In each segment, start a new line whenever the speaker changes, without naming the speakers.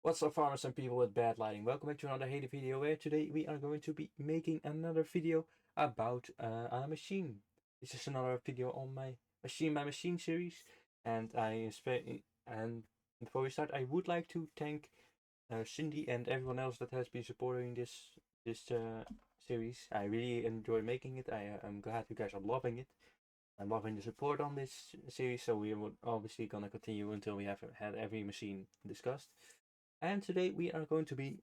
What's up, farmers and people with bad lighting? Welcome back to another Haiti video where today we are going to be making another video about a machine. This is another video on my machine by machine series, and before we start, I would like to thank Cindy and everyone else that has been supporting this series. I really enjoy making it. I'm glad you guys are loving it. I'm loving the support on this series, so we are obviously gonna continue until we have had every machine discussed. And today we are going to be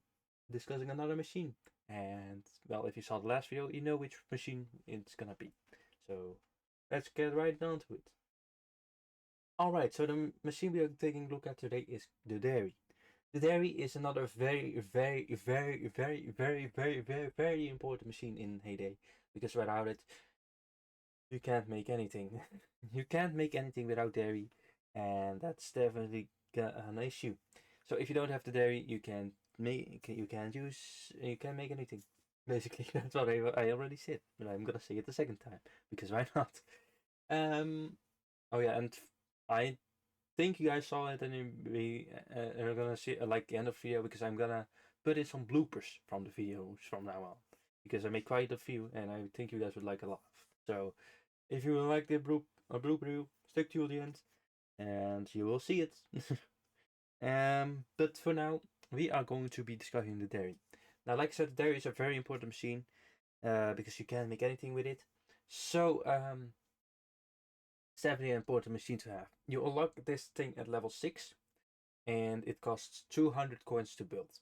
discussing another machine. And well, if you saw the last video, you know which machine it's gonna be. So let's get right down to it. Alright, so the machine we are taking a look at today is the dairy. The dairy is another very important machine in Heyday, because without it, you can't make anything. You can't make anything without dairy, and that's definitely an issue. So if you don't have the dairy, you can't make anything. Basically, that's what I already said, but I'm gonna say it the second time because why not? Oh yeah, and I think you guys saw it, and we are gonna see like the end of the video because I'm gonna put in some bloopers from the videos from now on because I made quite a few, and I think you guys would like a lot. So if you would like the blooper, stick to the end, and you will see it. But for now, we are going to be discussing the dairy. Now, like I said, the dairy is a very important machine because you can't make anything with it. So, it's definitely an important machine to have. You unlock this thing at level 6, and it costs 200 coins to build.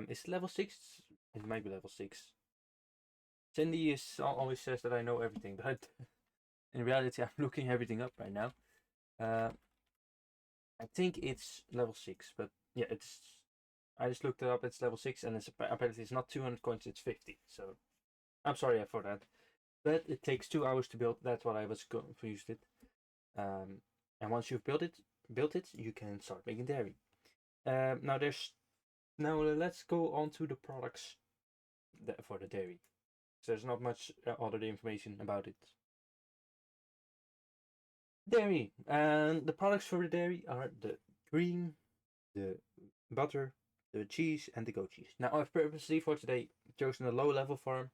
Is it level 6? It might be level 6. Cindy always says that I know everything, but in reality, I'm looking everything up right now. I think it's level 6, but yeah, I just looked it up. It's level 6, and apparently it's not 200 coins. It's 50. So I'm sorry for that. But it takes 2 hours to build. That's what I was confused with. And once you've built it, you can start making dairy. Now let's go on to the products for the dairy. So there's not much other information about it. Dairy, and the products for the dairy are the cream, the butter, the cheese, and the goat cheese. Now, I've purposely for today chosen a low level farm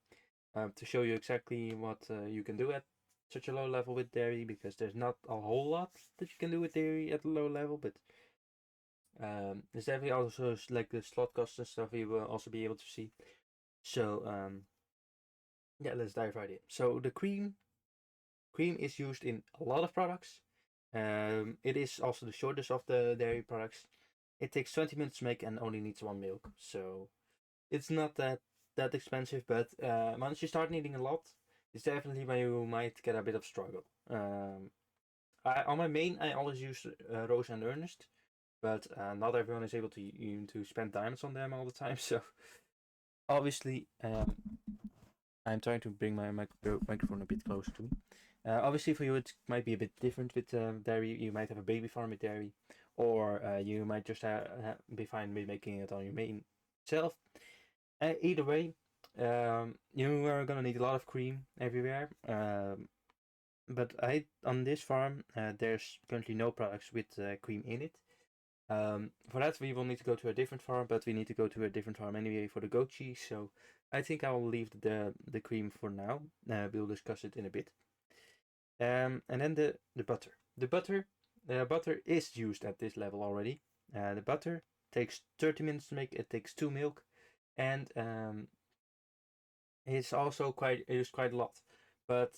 to show you exactly what you can do at such a low level with dairy, because there's not a whole lot that you can do with dairy at a low level, but there's definitely also like the slot costs and stuff you will also be able to see. So yeah, let's dive right in. So the cream is used in a lot of products. It is also the shortest of the dairy products. It takes 20 minutes to make and only needs 1 milk, so it's not that expensive. But once you start needing a lot, it's definitely when you might get a bit of struggle. On my main, I always use Rose and Ernest, but not everyone is able to spend diamonds on them all the time. So obviously, I'm trying to bring my microphone a bit closer to me. Obviously, for you, it might be a bit different with dairy. You might have a baby farm with dairy, or you might just be fine with making it on your main itself. Either way, you are gonna need a lot of cream everywhere. But on this farm, there's currently no products with cream in it. For that, we will need to go to a different farm, but we need to go to a different farm anyway for the goat cheese. So I think I will leave the cream for now. We'll discuss it in a bit. And then the butter. The butter is used at this level already. The butter takes 30 minutes to make. It takes 2 milk, and it's also used quite a lot. But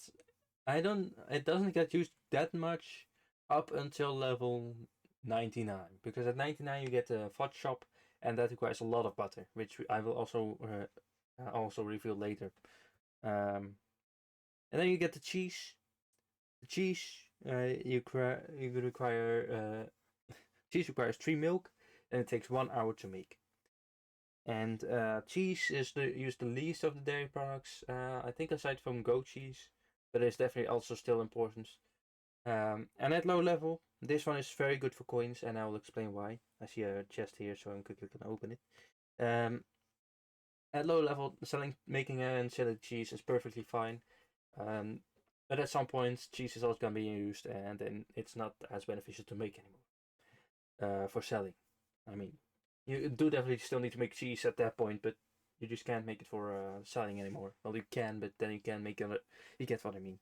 it doesn't get used that much up until level 99, because at 99 you get a fudge shop, and that requires a lot of butter, which I will also reveal later. And then you get the cheese. The cheese you require cheese requires 3 milk, and it takes 1 hour to make. And cheese is used the least of the dairy products, I think, aside from goat cheese, but it's definitely also still important. And at low level, this one is very good for coins, and I will explain why. I see a chest here, so I'm quickly gonna open it. At low level, making and selling cheese is perfectly fine. But at some point, cheese is also gonna be used, and then it's not as beneficial to make anymore. For selling, I mean. You do definitely still need to make cheese at that point, but you just can't make it for selling anymore. Well, you can, but then you can make it. You get what I mean.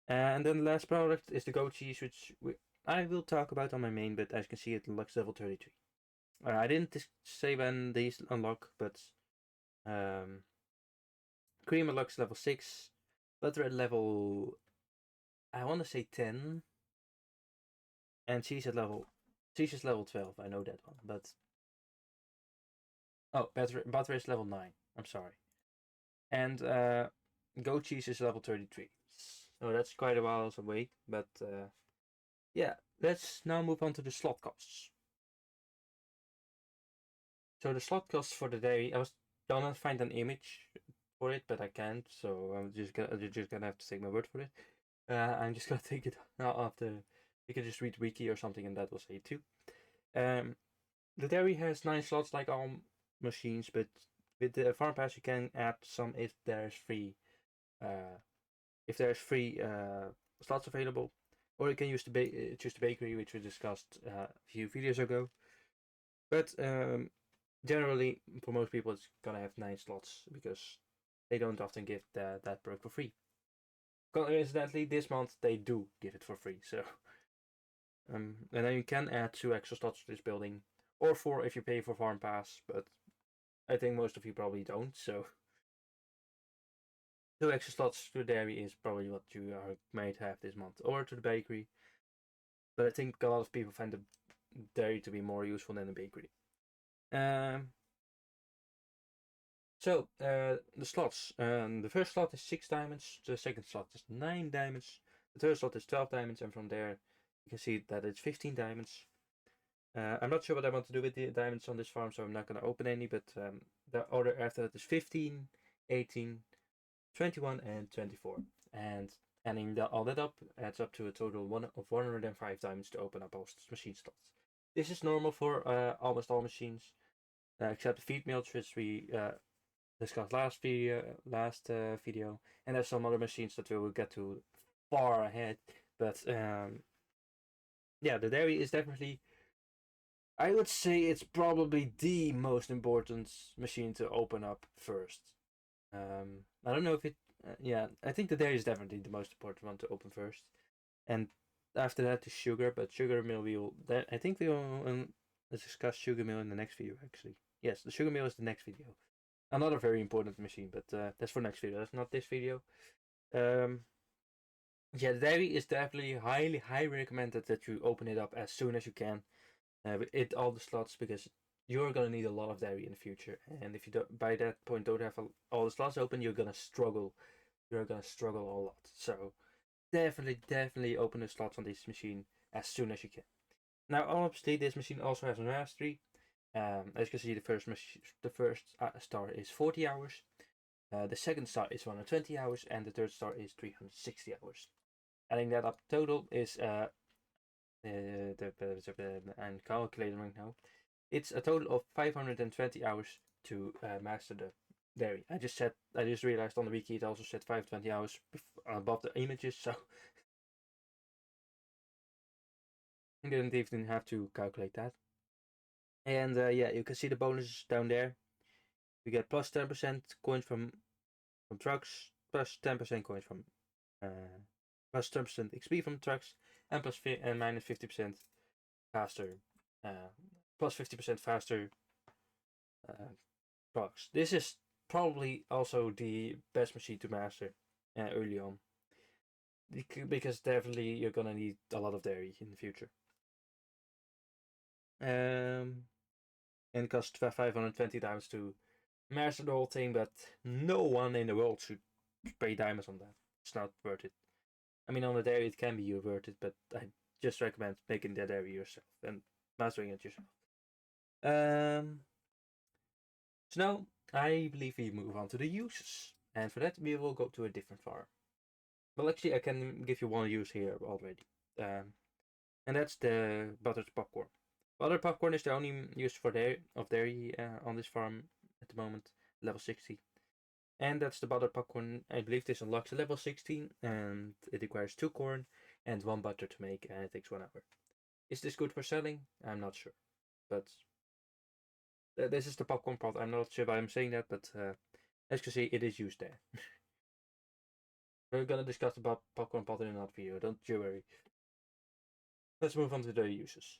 And then the last product is the goat cheese, which I will talk about on my main, but as you can see, it unlocks level 33. I didn't say when these unlock, but um, cream unlocks level 6, butter at level, I want to say 10, and cheese is level 12. I know that one, but oh, butter is level 9. I'm sorry, and goat cheese is level 33. So that's quite a while away, but yeah, let's now move on to the slot costs. So the slot costs for the dairy, I was gonna find an image for it, but I can't. So you're just gonna have to take my word for it. I'm just gonna take it out after. You can just read wiki or something, and that will say it too. Um, the dairy has 9 slots like all machines, but with the farm pass you can add some if there's free. If there's free slots available, or you can use choose the bakery, which we discussed a few videos ago. But generally, for most people, it's gonna have 9 slots because they don't often give that perk for free. Coincidentally, this month they do give it for free. So, and then you can add 2 extra slots to this building, or 4 if you pay for farm pass. But I think most of you probably don't. So, 2 extra slots to the dairy is probably what you might have this month, or to the bakery. But I think a lot of people find the dairy to be more useful than the bakery. The slots. The first slot is 6 diamonds. The second slot is 9 diamonds. The third slot is 12 diamonds, and from there you can see that it's 15 diamonds. I'm not sure what I want to do with the diamonds on this farm, so I'm not going to open any. But the order after that is 15, 18, 21, and 24. And adding all that up adds up to a total of 105 diamonds to open up all machine slots. This is normal for almost all machines, except the feed mills, which we discussed last video, and there's some other machines that we will get to far ahead. But yeah, the dairy is definitely, I would say it's probably the most important machine to open up first. I don't know if it. Yeah, I think the dairy is definitely the most important one to open first, and after that the sugar. But sugar mill we will. I think we will discuss sugar mill in the next video. Actually, yes, the sugar mill is the next video. Another very important machine, but that's for next video. That's not this video. Um, yeah, the dairy is definitely highly recommended that you open it up as soon as you can. With all the slots, because you're gonna need a lot of dairy in the future, and if you don't by that point don't have all the slots open, you're gonna struggle. You're gonna struggle a lot. So definitely open the slots on this machine as soon as you can. Now, obviously, this machine also has a mastery. As you can see, the first star is 40 hours. The second star is 120 hours, and the third star is 360 hours. Adding that up, total is I'm calculating right now. It's a total of 520 hours to master the dairy. I just realized on the wiki it also said 520 hours above the images, so I didn't even have to calculate that. And yeah, you can see the bonuses down there. We get plus 10% coins from trucks, plus 10% coins from plus 10% XP from trucks, and minus 50% faster, plus 50% faster trucks. This is probably also the best machine to master early on, because definitely you're gonna need a lot of dairy in the future. And it costs 520 diamonds to master the whole thing, but no one in the world should pay diamonds on that. It's not worth it. I mean, on the dairy it can be worth it, but I just recommend making the dairy yourself and mastering it yourself. So now I believe we move on to the uses, and for that we will go to a different farm. Well, actually, I can give you one use here already, and that's the buttered popcorn. Buttered popcorn is the only use for dairy on this farm at the moment, level 60. And that's the buttered popcorn. I believe this unlocks a level 16, and it requires 2 corn and 1 butter to make, and it takes 1 hour. Is this good for selling? I'm not sure, but This is the popcorn pot. I'm not sure why I'm saying that, but as you can see, it is used there. We're gonna discuss about popcorn pot in another video. Don't you worry. Let's move on to the uses.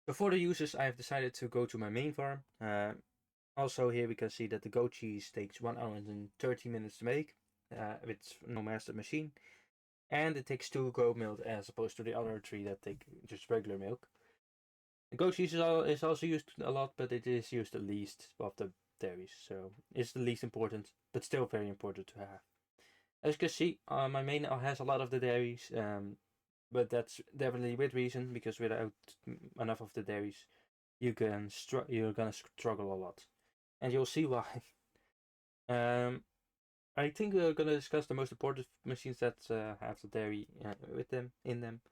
Before the uses, I have decided to go to my main farm. Also, here we can see that the goat cheese takes 1 hour and 30 minutes to make with no master machine. And it takes 2 goat milk as opposed to the other 3 that take just regular milk. The goat cheese is also used a lot, but it is used the least of the dairies. So it's the least important, but still very important to have. As you can see, my main has a lot of the dairies, but that's definitely with reason, because without enough of the dairies, you're gonna struggle a lot, and you'll see why. I think we're gonna discuss the most important machines that have the dairy with them in them.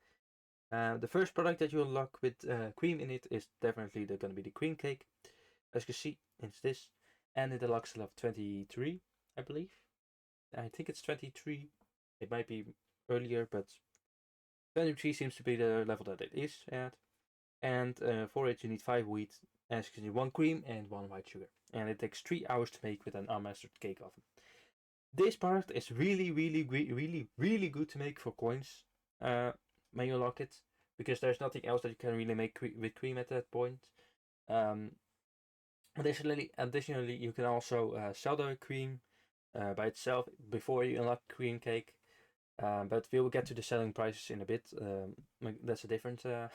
The first product that you unlock with cream in it is definitely gonna be the cream cake. As you can see, it's this, and it unlocks level 23, I believe. I think it's 23. It might be earlier, but 23 seems to be the level that it is at. And for it, you need 5 wheat, as you can see, 1 cream and 1 white sugar. And it takes 3 hours to make with an unmastered cake oven. This product is really, really, really, really good to make for coins when you unlock it, because there's nothing else that you can really make with cream at that point. Additionally, you can also sell the cream by itself before you unlock cream cake. But we will get to the selling prices in a bit. That's a different. That's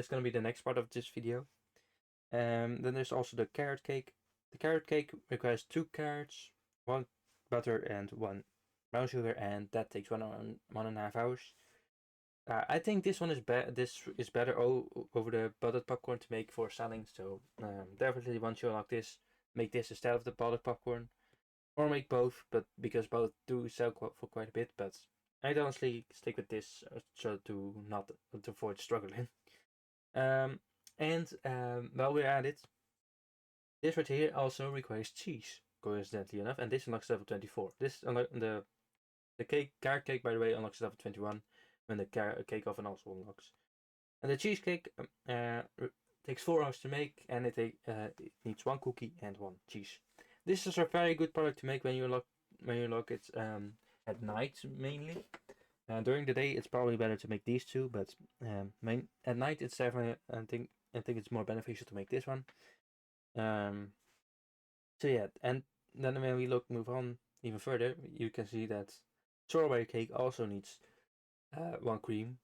gonna be the next part of this video. Then there's also the carrot cake. The carrot cake requires 2 carrots, 1 butter, and 1 brown sugar, and that takes 1.5 hours. I think this one is better over the buttered popcorn to make for selling. So definitely once you unlock this, make this instead of the buttered popcorn, or make both. But because both do sell for quite a bit, but I'd honestly stick with this so to avoid struggling. While we're at it, this right here also requires cheese, coincidentally enough, and this unlocks level 24. This the carrot cake, by the way, unlocks level 21 when the cake oven also unlocks. And the cheesecake takes 4 hours to make, and it needs 1 cookie and 1 cheese. This is a very good product to make when you unlock it at night mainly. During the day, it's probably better to make these 2, but at night it's definitely I think it's more beneficial to make this one. So yeah, and then when we move on even further, you can see that strawberry cake also needs 1 cream,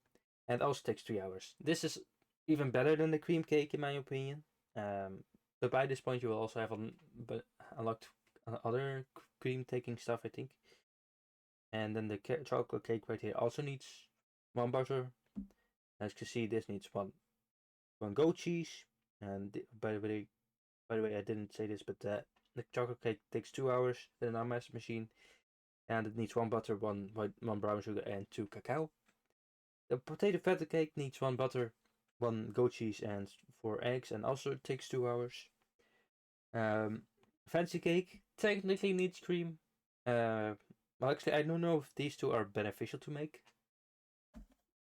and also takes 3 hours. This is even better than the cream cake in my opinion. But by this point you will also have unlocked other cream taking stuff, I think. And then the chocolate cake right here also needs 1 butter. As you can see, this needs one goat cheese. And by the way, I didn't say this, but the chocolate cake takes 2 hours in an unmastered machine, and it needs 1 butter, 1 brown sugar, and 2 cacao. The potato feta cake needs 1 butter, 1 goat cheese, and 4 eggs, and also takes 2 hours. Fancy cake technically needs cream. Well, actually, I don't know if these 2 are beneficial to make.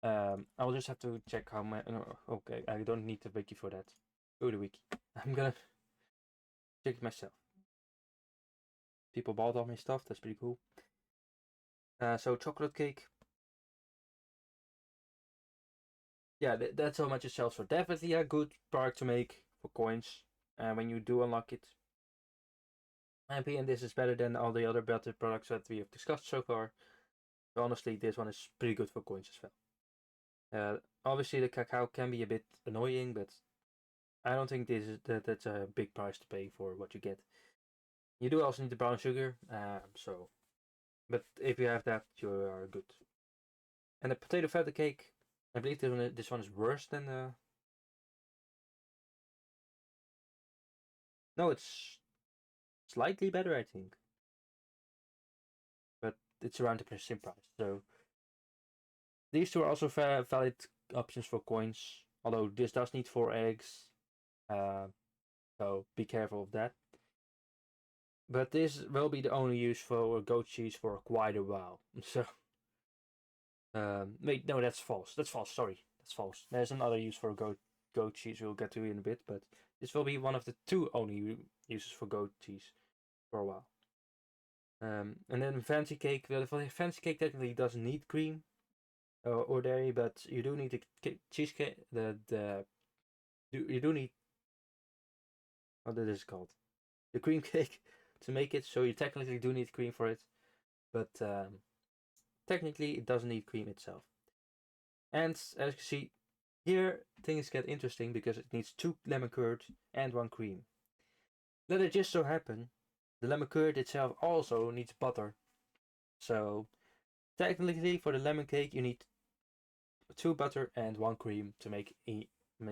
I'll just have to check how my. No, okay, I don't need the wiki for that. Go to wiki. I'm gonna check it myself. People bought all my stuff. That's pretty cool. So chocolate cake. Yeah, that's how much it sells for. Definitely a good product to make for coins when you do unlock it. In my opinion, this is better than all the other better products that we have discussed so far. So honestly, this one is pretty good for coins as well. Obviously, the cacao can be a bit annoying, but I don't think that's a big price to pay for what you get. You do also need the brown sugar, but if you have that, you are good. And the potato feta cake, I believe this one is worse than the. No, it's slightly better, I think. But it's around the same price. So these 2 are also valid options for coins. Although this does need 4 eggs, so be careful of that. But this will be the only use for goat cheese for quite a while. So, wait, no, that's false. That's false. Sorry, that's false. There's another use for goat goat cheese we'll get to in a bit, but this will be one of the 2 only uses for goat cheese for a while. And then fancy cake. Well, fancy cake technically doesn't need cream or dairy, but you do need the cheesecake. You do need, what is it called? The cream cake to make it. So you technically do need cream for it, but technically it doesn't need cream itself. And as you can see, here things get interesting because it needs 2 lemon curd and 1 cream. Let it just so happen, the lemon curd itself also needs butter. So technically for the lemon cake you need 2 butter and 1 cream to make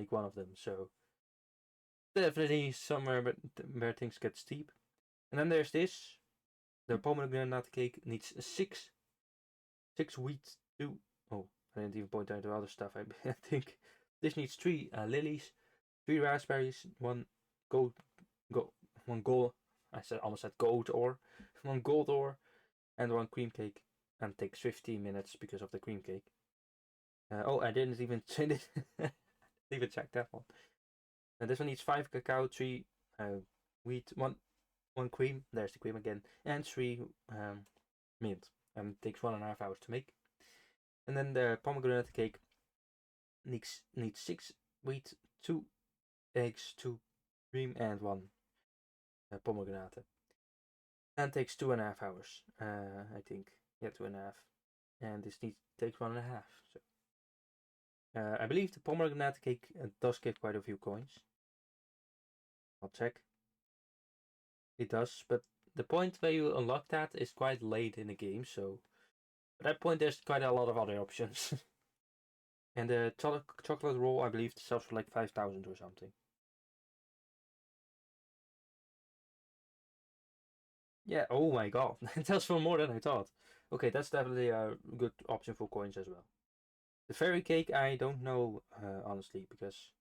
one of them. So definitely somewhere where things get steep. And then there's this. The pomegranate cake needs 6 wheat, 2. Oh, I didn't even point out the other stuff. I think this needs 3 lilies, 3 raspberries, 1 gold, 1 gold. Almost said gold ore, 1 gold ore, and 1 cream cake. And it takes 15 minutes because of the cream cake. Oh, I didn't even even check that one. And this one needs 5 cacao, 3 wheat, 1 cream. There's the cream again, and 3 mint. And it takes 1.5 hours to make. And then the pomegranate cake needs 6 wheat, 2 eggs, 2 cream, and 1 pomegranate. And takes 2.5 hours, I think. Yeah, 2.5. And this takes 1.5. So I believe the pomegranate cake does give quite a few coins. I'll check. It does, but the point where you unlock that is quite late in the game, so at that point there's quite a lot of other options. And the chocolate roll, I believe, sells for like 5,000 or something. Yeah, oh my god, it sells for more than I thought. Okay, that's definitely a good option for coins as well. The fairy cake, I don't know, honestly, because,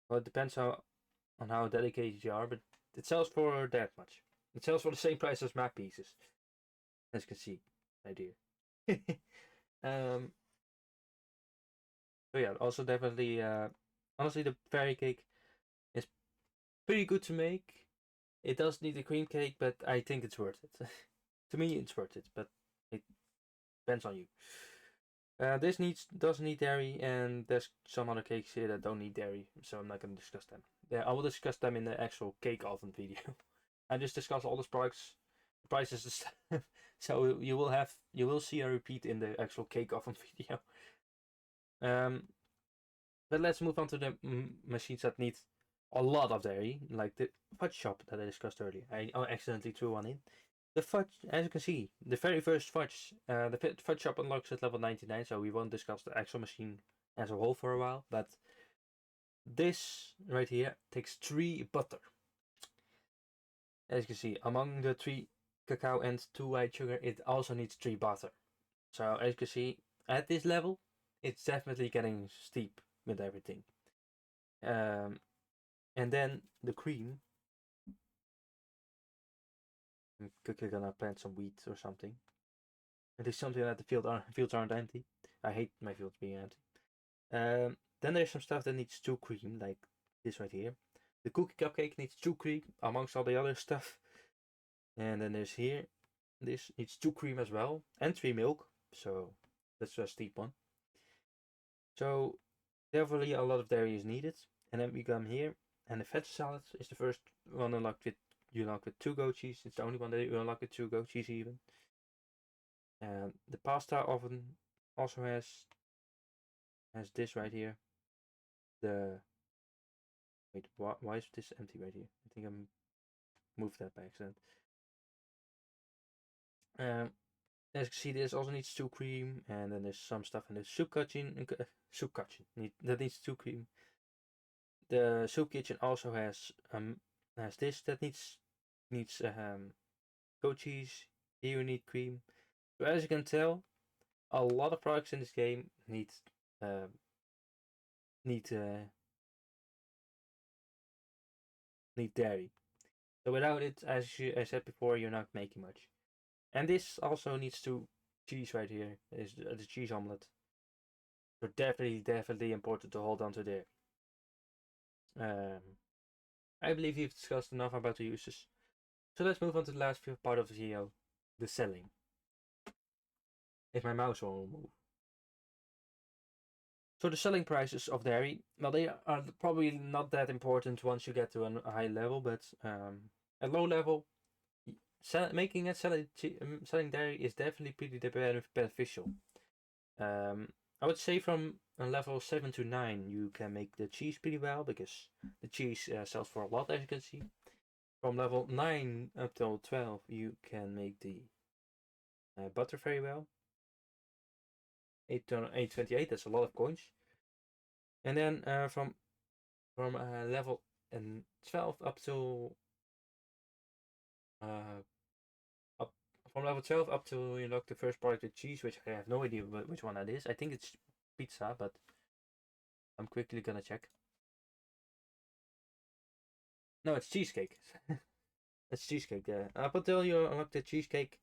well, it depends on how dedicated you are, but it sells for that much. It sells for the same price as map pieces, as you can see, my dear. So yeah, also definitely, honestly, the fairy cake is pretty good to make. It does need a cream cake, but I think it's worth it. To me, it's worth it, but it depends on you. This does need dairy, and there's some other cakes here that don't need dairy, so I'm not going to discuss them. Yeah, I will discuss them in the actual cake oven video. I just discuss all the products, prices, and stuff. So you will see a repeat in the actual cake oven video. But let's move on to the machines that need a lot of dairy, like the fudge shop that I discussed earlier. I accidentally threw one in. The fudge, as you can see, the very first fudge, the fudge shop unlocks at level 99, so we won't discuss the actual machine as a whole for a while, but this right here takes 3 butter. As you can see, among the 3 cacao and 2 white sugar, it also needs 3 butter. So as you can see, at this level, it's definitely getting steep with everything. And then the cream. I'm quickly gonna plant some wheat or something. It is something that the fields aren't empty. I hate my fields being empty. Then there's some stuff that needs 2 cream, like this right here. The cookie cupcake needs 2 cream, amongst all the other stuff. And then there's here, this needs 2 cream as well, and 3 milk. So that's a steep one. So definitely a lot of dairy is needed. And then we come here, and the veg salad is the first one unlocked with, you unlock with 2 goat cheese. It's the only one that you unlock with 2 goat cheese even. And the pasta oven also has this right here. The wait, why is this empty right here? I think I moved that by accident. As you can see, this also needs 2 cream, and then there's some stuff in the soup kitchen. That needs 2 cream. The soup kitchen also has this that needs goat cheese. Here you need cream. So as you can tell, a lot of products in this game need uh, need uh, need dairy. So without it, as I said before, you're not making much. And this also needs 2 cheese right here. Is the cheese omelet. So definitely important to hold on to there. I believe we've discussed enough about the uses. So let's move on to the last part of the video, the selling. If my mouse will move. So the selling prices of dairy, well, they are probably not that important once you get to a high level, but at low level, making and selling dairy is definitely pretty beneficial. I would say from a level 7 to 9 you can make the cheese pretty well, because the cheese sells for a lot, as you can see. From level 9 up till 12 you can make the butter very well. 828, that's a lot of coins. And then from level 12 up to up from level 12 up to you unlock the first product with cheese, which I have no idea which one that is. I think it's pizza, but I'm quickly gonna check. No, it's cheesecake. It's cheesecake, yeah. Up until you unlock the cheesecake,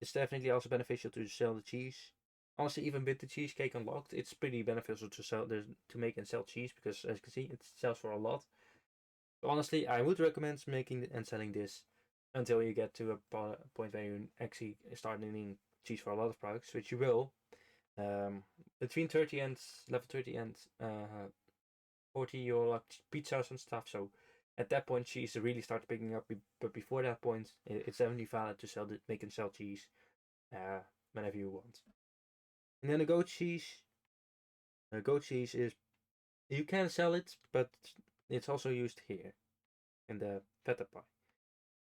it's definitely also beneficial to sell the cheese. Honestly, even with the cheesecake unlocked, it's pretty beneficial to make and sell cheese, because as you can see, it sells for a lot. So honestly, I would recommend making and selling this until you get to a point where you actually start needing cheese for a lot of products, which you will. Between 30 and level 30 and 40, you'll like pizzas and stuff. So at that point, cheese really starts picking up. But before that point, it's definitely valid to make and sell cheese whenever you want. And then the goat cheese. Goat cheese is, you can sell it, but it's also used here in the feta pie.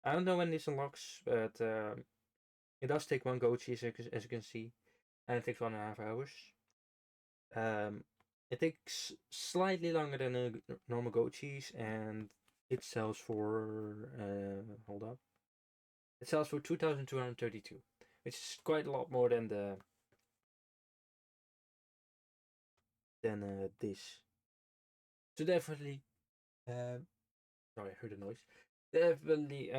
I don't know when this unlocks, but it does take one goat cheese, as you can see, and it takes 1.5 hours. It takes slightly longer than a normal goat cheese, and it sells for hold up. It sells for 2,232, which is quite a lot more than this. So definitely, sorry, I heard a noise. Definitely,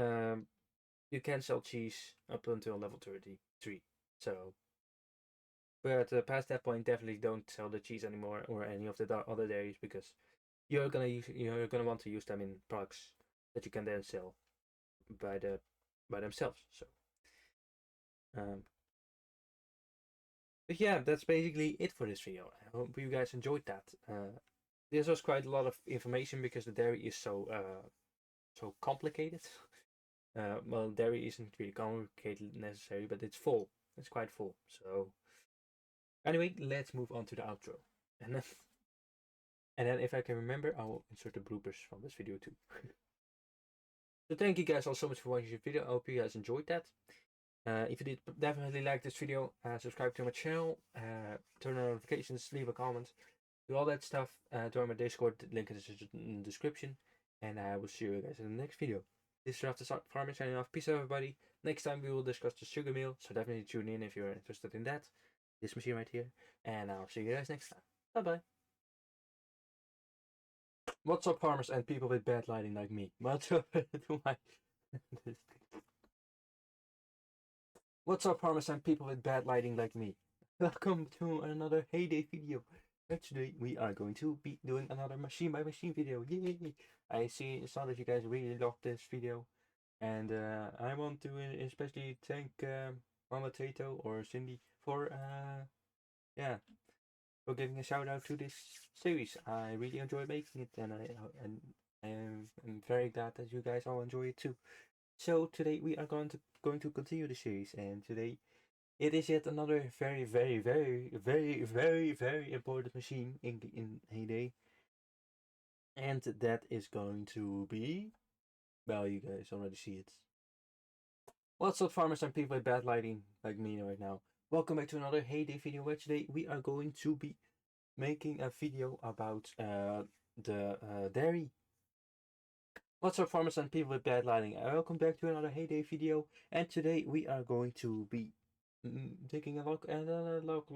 you can sell cheese up until level 33. So, but past that point, definitely don't sell the cheese anymore or any of the other dairies, because you're gonna want to use them in products that you can then sell by themselves. So, but yeah, that's basically it for this video. I hope you guys enjoyed that. This was quite a lot of information because the dairy is so complicated. Well, dairy isn't really complicated necessarily, but it's full. It's quite full. So anyway, let's move on to the outro. And then if I can remember, I will insert the bloopers from this video too. So thank you guys all so much for watching this video. I hope you guys enjoyed that. If you did, definitely like this video, subscribe to my channel, turn on notifications, leave a comment, do all that stuff. Join my Discord, link is in the description, and I will see you guys in the next video. This is After Farming signing off. Peace out, everybody. Next time we will discuss the sugar mill, so definitely tune in if you're interested in that. This machine right here, and I'll see you guys next time. Bye bye. What's up, farmers and people with bad lighting like me? What's up to my What's up, farmers and people with bad lighting like me? Welcome to another Heyday video. Today we are going to be doing another machine by machine video. Yay! I saw that you guys really loved this video, and I want to especially thank Mama Tato or Cindy for for giving a shout out to this series. I really enjoy making it, and I am very glad that you guys all enjoy it too. So today we are going to continue the series, and today it is yet another very important machine in Heyday, and that is going to be, well, you guys already see it. What's up, farmers and people with bad lighting like me right now? Welcome back to another Heyday video, where today we are going to be making a video about the dairy. What's up, farmers and people with bad lighting? Welcome back to another Heyday video, and today we are going to be taking a look at look.